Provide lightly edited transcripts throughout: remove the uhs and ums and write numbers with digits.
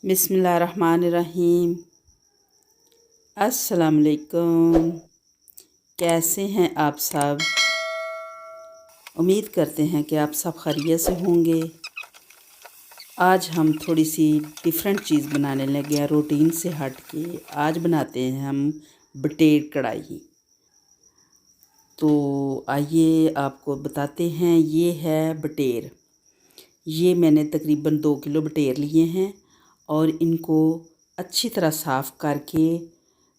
बिस्मिल्लाहिर्रहमानिर्रहीम। अस्सलाम वालेकुम। कैसे हैं आप सब? उम्मीद करते हैं कि आप सब खैरियत से होंगे। आज हम थोड़ी सी डिफरेंट चीज़ बनाने लगे हैं, रूटीन से हट के। आज बनाते हैं हम बटेर कढ़ाई। तो आइए आपको बताते हैं। ये है बटेर। ये मैंने तकरीबन 2 किलो बटेर लिए हैं और इनको अच्छी तरह साफ़ करके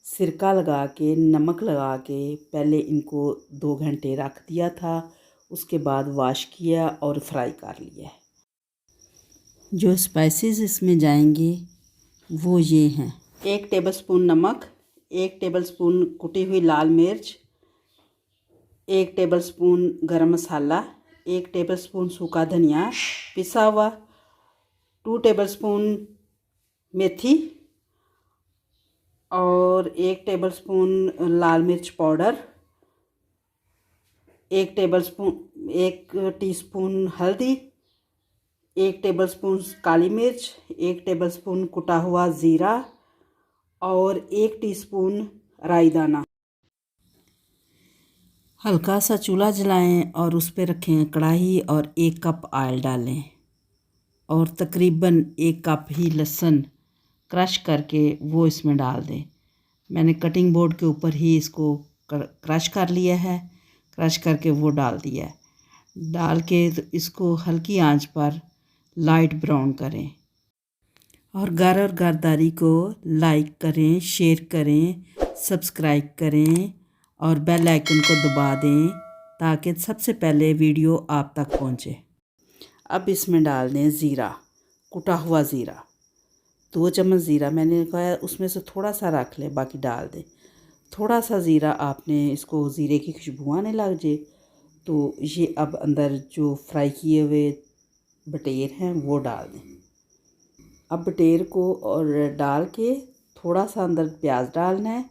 सिरका लगा के नमक लगा के पहले इनको 2 घंटे रख दिया था। उसके बाद वॉश किया और फ्राई कर लिया है। जो स्पाइसेस इसमें जाएंगे वो ये हैं: 1 टेबलस्पून नमक, 1 टेबलस्पून कुटी हुई लाल मिर्च, 1 टेबलस्पून गरम मसाला, 1 टेबलस्पून सूखा धनिया पिसा हुआ, 2 टेबलस्पून मेथी और 1 टेबलस्पून लाल मिर्च पाउडर, 1 टीस्पून हल्दी, 1 टेबलस्पून काली मिर्च, 1 टेबलस्पून कुटा हुआ ज़ीरा और 1 टीस्पून राई दाना। हल्का सा चूल्हा जलाएं और उस पर रखें कढ़ाई और 1 कप ऑयल डालें और तकरीबन 1 कप ही लहसुन क्रश करके वो इसमें डाल दें। मैंने कटिंग बोर्ड के ऊपर ही इसको क्रश कर लिया है। क्रश करके वो डाल दिया है। डाल के तो इसको हल्की आंच पर लाइट ब्राउन करें और गारदारी को लाइक करें, शेयर करें, सब्सक्राइब करें और बेल आइकन को दबा दें ताकि सबसे पहले वीडियो आप तक पहुंचे। अब इसमें डाल दें ज़ीरा, कुटा हुआ ज़ीरा। 2 चम्मच ज़ीरा मैंने कहा, उसमें से थोड़ा सा रख लें, बाकी डाल दें। थोड़ा सा ज़ीरा आपने इसको ज़ीरे की खुशबू आने लग जाए तो ये अब अंदर जो फ्राई किए हुए बटेर हैं वो डाल दें। अब बटेर को और डाल के थोड़ा सा अंदर प्याज डालना है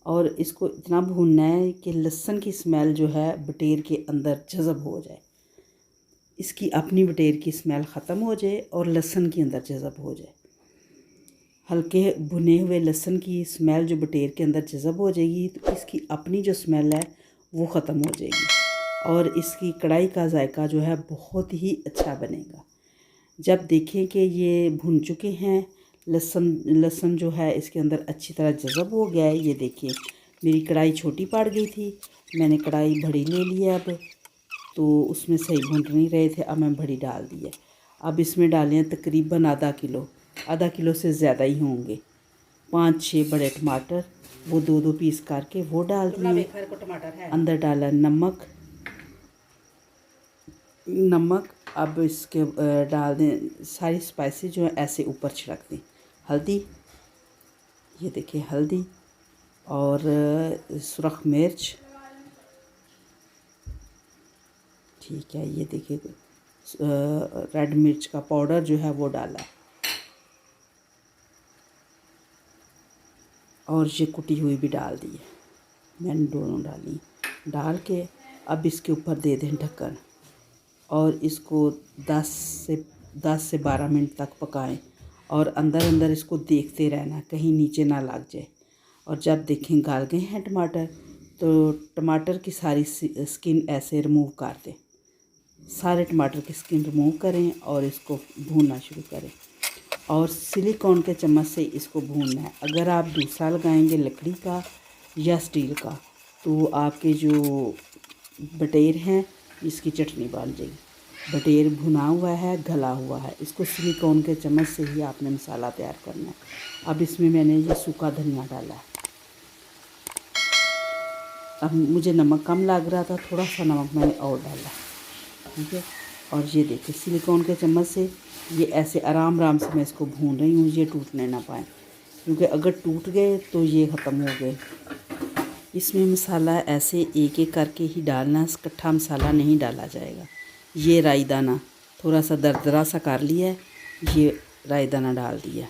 और इसको इतना भूनना है कि लहसुन की स्मेल जो है बटेर के अंदर जज़ब हो जाए। इसकी अपनी बटेर की स्मेल ख़त्म हो जाए और लहसुन के अंदर जज़ब हो जाए। हल्के भुने हुए लहसुन की स्मेल जो बटेर के अंदर जज़ब हो जाएगी तो इसकी अपनी जो स्मेल है वो ख़त्म हो जाएगी और इसकी कढ़ाई का जायका जो है बहुत ही अच्छा बनेगा। जब देखें कि ये भुन चुके हैं, लहसुन जो है इसके अंदर अच्छी तरह जज़ब हो गया है। ये देखिए मेरी कढ़ाई छोटी पड़ गई थी, मैंने कढ़ाई बड़ी ले ली है अब, तो उसमें सही भुन नहीं रहे थे। अब मैं बड़ी डाल दी है। अब इसमें डालें तकरीबन आधा किलो से ज़्यादा ही होंगे। 5-6 बड़े टमाटर, वो 2-2 पीस करके वो डाल दिए। अंदर डाला नमक। अब इसके डाल दें सारी स्पाइसेस जो है ऐसे ऊपर छिड़क दें। हल्दी, ये देखिए हल्दी और सुरख मिर्च, ठीक है। ये देखिए रेड मिर्च का पाउडर जो है वो डाला है और ये कुटी हुई भी डाल दी है, मैंने दोनों डाली। डाल के अब इसके ऊपर दे दें ढक्कन और इसको 10 से 12 मिनट तक पकाएं और अंदर इसको देखते रहना कहीं नीचे ना लग जाए। और जब देखें गल गए हैं टमाटर तो टमाटर की सारी स्किन ऐसे रिमूव कर दें। सारे टमाटर की स्किन रिमूव करें और इसको भूनना शुरू करें और सिलिकॉन के चम्मच से इसको भूनना है। अगर आप दूसरा लगाएंगे लकड़ी का या स्टील का तो आपके जो बटेर हैं इसकी चटनी बन जाएगी। बटेर भुना हुआ है, गला हुआ है, इसको सिलिकॉन के चम्मच से ही आपने मसाला तैयार करना है। अब इसमें मैंने ये सूखा धनिया डाला है। अब मुझे नमक कम लग रहा था, थोड़ा सा नमक मैंने और डाला, ठीक है। और ये देखिए सिलिकॉन के चम्मच से ये ऐसे आराम से मैं इसको भून रही हूँ, ये टूटने ना पाए, क्योंकि अगर टूट गए तो ये ख़त्म हो गए। इसमें मसाला ऐसे एक एक करके ही डालना, इकट्ठा मसाला नहीं डाला जाएगा। ये राई दाना थोड़ा सा दरदरा सा कर लिया है, ये राई दाना डाल दिया।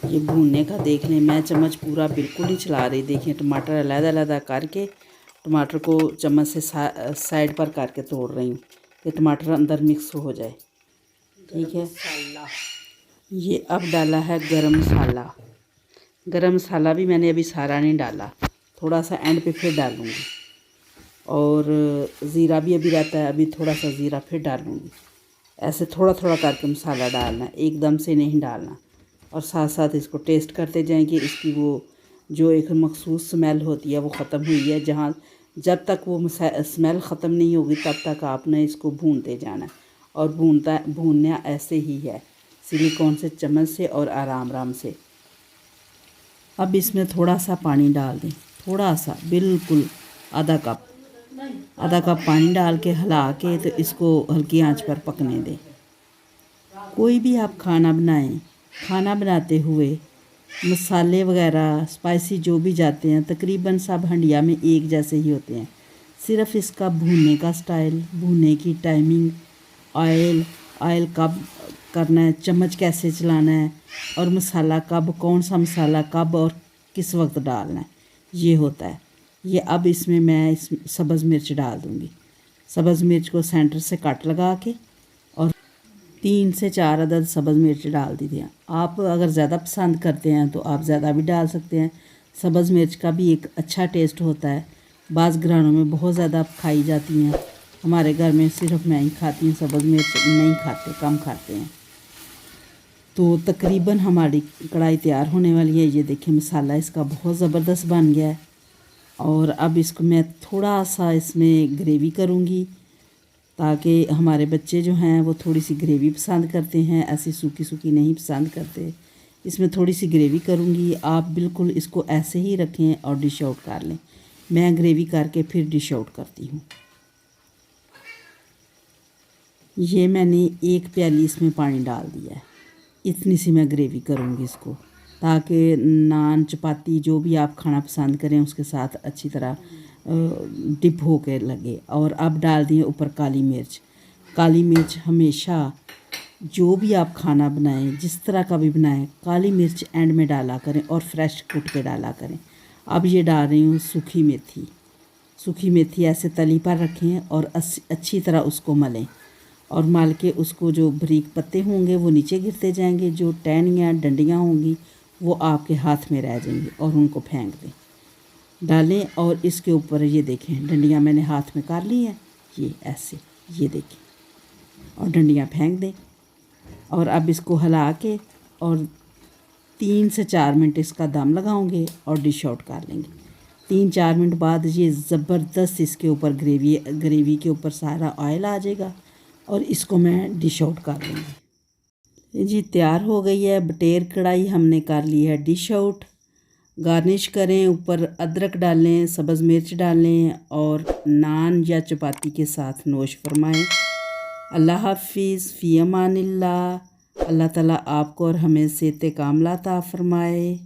ये भूनने का देख लें, मैं चम्मच पूरा बिल्कुल ही चला रही। देखिए टमाटर अलग-अलग करके टमाटर को चम्मच से साइड पर करके तोड़ रही हूँ कि टमाटर अंदर मिक्स हो जाए। ठीक है। ये अब डाला है गरम मसाला। गरम मसाला भी मैंने अभी सारा नहीं डाला, थोड़ा सा एंड पे फिर डालूँगी। और ज़ीरा भी अभी रहता है, अभी थोड़ा सा ज़ीरा फिर डालूँगी। ऐसे थोड़ा थोड़ा करके मसाला डालना, एकदम से नहीं डालना। और साथ साथ इसको टेस्ट करते जाएंगे। इसकी वो जो एक मखसूस स्मेल होती है वो ख़त्म हुई है, जहाँ जब तक वो स्मेल ख़त्म नहीं होगी तब तक आपने इसको भूनते जाना। और भूनना ऐसे ही है, सिलिकॉन से चम्मच से और आराम आराम से। अब इसमें थोड़ा सा पानी डाल दें, थोड़ा सा, बिल्कुल आधा कप पानी डाल के हिला के तो इसको हल्की आंच पर पकने दें। कोई भी आप खाना बनाएं, खाना बनाते हुए मसाले वगैरह स्पाइसी जो भी जाते हैं तकरीबन सब हंडिया में एक जैसे ही होते हैं। सिर्फ़ इसका भूनने का स्टाइल, भूनने की टाइमिंग, ऑयल कब करना है, चम्मच कैसे चलाना है, और मसाला कब, कौन सा मसाला कब और किस वक्त डालना है, ये होता है। ये अब इसमें मैं इस सब्ज़ मिर्च डाल दूँगी। सब्ज़ मिर्च को सेंटर से कट लगा के और 3 से 4 अदद सब्ज़ मिर्च डाल दीजिए। आप अगर ज़्यादा पसंद करते हैं तो आप ज़्यादा भी डाल सकते हैं। सब्ज़ मिर्च का भी एक अच्छा टेस्ट होता है। बाज़ घरानों में बहुत ज़्यादा खाई जाती हैं, हमारे घर में सिर्फ मैं ही खाती हूँ, सब्ज़ मिर्च नहीं खाते, कम खाते हैं। तो तकरीबन हमारी कढ़ाई तैयार होने वाली है। ये देखिए मसाला इसका बहुत ज़बरदस्त बन गया है। और अब इसको मैं थोड़ा सा इसमें ग्रेवी करूँगी, ताकि हमारे बच्चे जो हैं वो थोड़ी सी ग्रेवी पसंद करते हैं, ऐसी सूखी सूखी नहीं पसंद करते। इसमें थोड़ी सी ग्रेवी करूँगी। आप बिल्कुल इसको ऐसे ही रखें और डिश आउट कर लें। मैं ग्रेवी करके फिर डिश आउट करती हूँ। ये मैंने 1 प्याली इसमें पानी डाल दिया है। इतनी सी मैं ग्रेवी करूँगी इसको, ताकि नान चपाती जो भी आप खाना पसंद करें उसके साथ अच्छी तरह डिप हो के लगे। और अब डाल दिए ऊपर काली मिर्च। काली मिर्च हमेशा जो भी आप खाना बनाएं, जिस तरह का भी बनाएं, काली मिर्च एंड में डाला करें और फ्रेश कूट के डाला करें। अब ये डाल रही हूँ सूखी मेथी। सूखी मेथी ऐसे तली पर रखें और अच्छी तरह उसको मलें। और मल के उसको जो बारीक पत्ते होंगे वो नीचे गिरते जाएंगे, जो टहनियाँ डंडियाँ होंगी वो आपके हाथ में रह जाएंगी और उनको फेंक दें। डालें और इसके ऊपर ये देखें डंडियाँ मैंने हाथ में कर ली हैं, ये ऐसे, ये देखें, और डंडियाँ फेंक दें। और अब इसको हिला के और 3 से 4 मिनट इसका दम लगाओगे और डिश आउट कर लेंगे। 3-4 मिनट बाद ये ज़बरदस्त इसके ऊपर ग्रेवी के ऊपर सारा ऑयल आ जाएगा और इसको मैं डिश आउट कर लूँगी। जी तैयार हो गई है बटेर कढ़ाई, हमने कर ली है डिश आउट। गार्निश करें, ऊपर अदरक डालें, सब्ज़ मिर्च डालें और नान या चपाती के साथ नोश फरमाएं। अल्लाह हाफिज़, फ़ी अमानिल्लाह। अल्लाह ताला आपको और हमें सेहत कामिला अता फरमाए।